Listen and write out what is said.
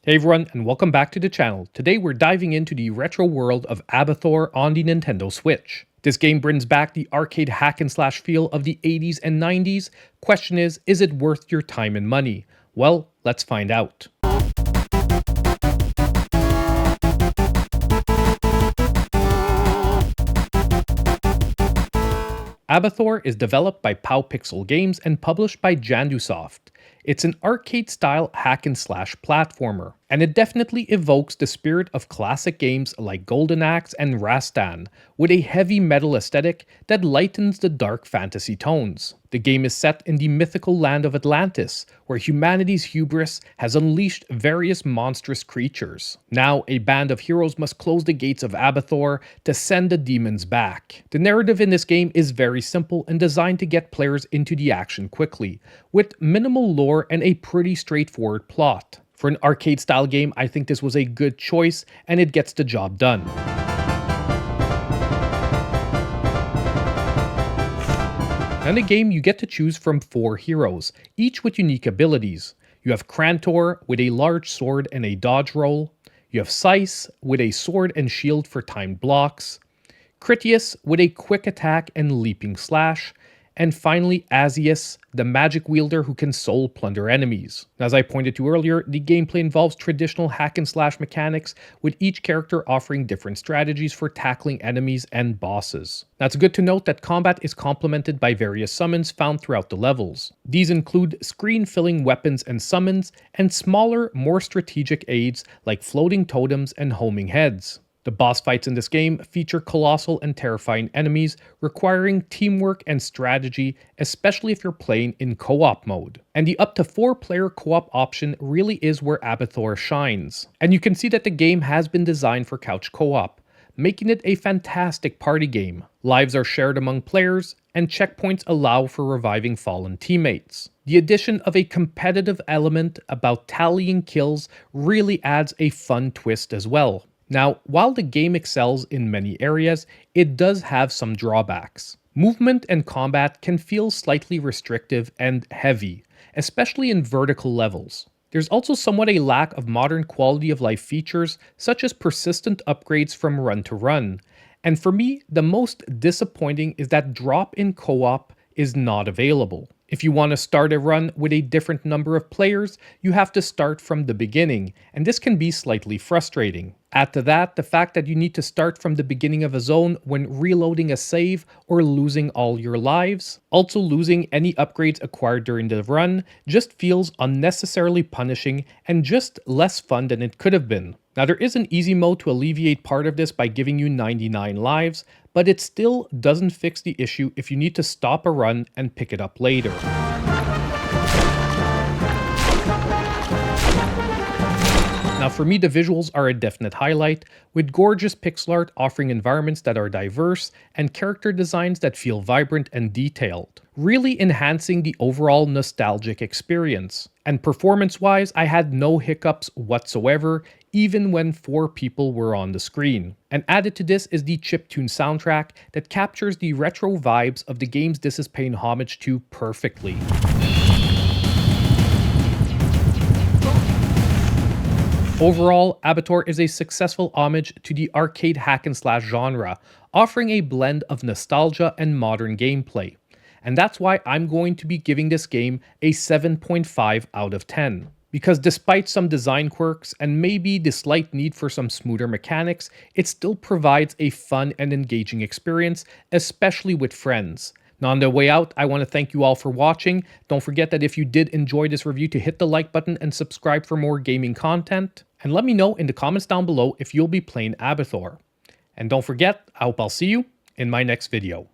Hey everyone, and welcome back to the channel. Today we're diving into the retro world of ABATHOR on the Nintendo Switch. This game brings back the arcade hack and slash feel of the 80s and 90s. Question is it worth your time and money? Well, let's find out. ABATHOR is developed by Pixel Games and published by Jandusoft. It's an arcade-style hack-and-slash platformer, and it definitely evokes the spirit of classic games like Golden Axe and Rastan, with a heavy metal aesthetic that lightens the dark fantasy tones. The game is set in the mythical land of Atlantis, where humanity's hubris has unleashed various monstrous creatures. Now, a band of heroes must close the gates of ABATHOR to send the demons back. The narrative in this game is very simple and designed to get players into the action quickly, with minimal lore and a pretty straightforward plot. For an arcade-style game, I think this was a good choice, and it gets the job done. In the game, you get to choose from 4 heroes, each with unique abilities. You have Krantor with a large sword and a dodge roll. You have Seiss with a sword and shield for timed blocks. Critias with a quick attack and leaping slash. And finally, Asius, the magic wielder who can soul plunder enemies. As I pointed to earlier, the gameplay involves traditional hack and slash mechanics, with each character offering different strategies for tackling enemies and bosses. Now it's good to note that combat is complemented by various summons found throughout the levels. These include screen-filling weapons and summons, and smaller, more strategic aids like floating totems and homing heads. The boss fights in this game feature colossal and terrifying enemies requiring teamwork and strategy, especially if you're playing in co-op mode. And the up to 4-player co-op option really is where ABATHOR shines. And you can see that the game has been designed for couch co-op, making it a fantastic party game. Lives are shared among players, and checkpoints allow for reviving fallen teammates. The addition of a competitive element about tallying kills really adds a fun twist as well. Now, while the game excels in many areas, it does have some drawbacks. Movement and combat can feel slightly restrictive and heavy, especially in vertical levels. There's also somewhat a lack of modern quality of life features, such as persistent upgrades from run to run. And for me, the most disappointing is that drop in co-op is not available. If you want to start a run with a different number of players, you have to start from the beginning, and this can be slightly frustrating. Add to that the fact that you need to start from the beginning of a zone when reloading a save or losing all your lives. Also, losing any upgrades acquired during the run just feels unnecessarily punishing and just less fun than it could have been. Now, there is an easy mode to alleviate part of this by giving you 99 lives, but it still doesn't fix the issue if you need to stop a run and pick it up later. Now for me, the visuals are a definite highlight, with gorgeous pixel art offering environments that are diverse and character designs that feel vibrant and detailed, really enhancing the overall nostalgic experience. And performance-wise, I had no hiccups whatsoever, even when 4 people were on the screen. And added to this is the chiptune soundtrack that captures the retro vibes of the games this is paying homage to perfectly. Overall, ABATHOR is a successful homage to the arcade hack and slash genre, offering a blend of nostalgia and modern gameplay. And that's why I'm going to be giving this game a 7.5 out of 10. Because despite some design quirks and maybe the slight need for some smoother mechanics, it still provides a fun and engaging experience, especially with friends. Now on the way out, I want to thank you all for watching. Don't forget that if you did enjoy this review, to hit the like button and subscribe for more gaming content. And let me know in the comments down below if you'll be playing ABATHOR. And don't forget, I hope I'll see you in my next video.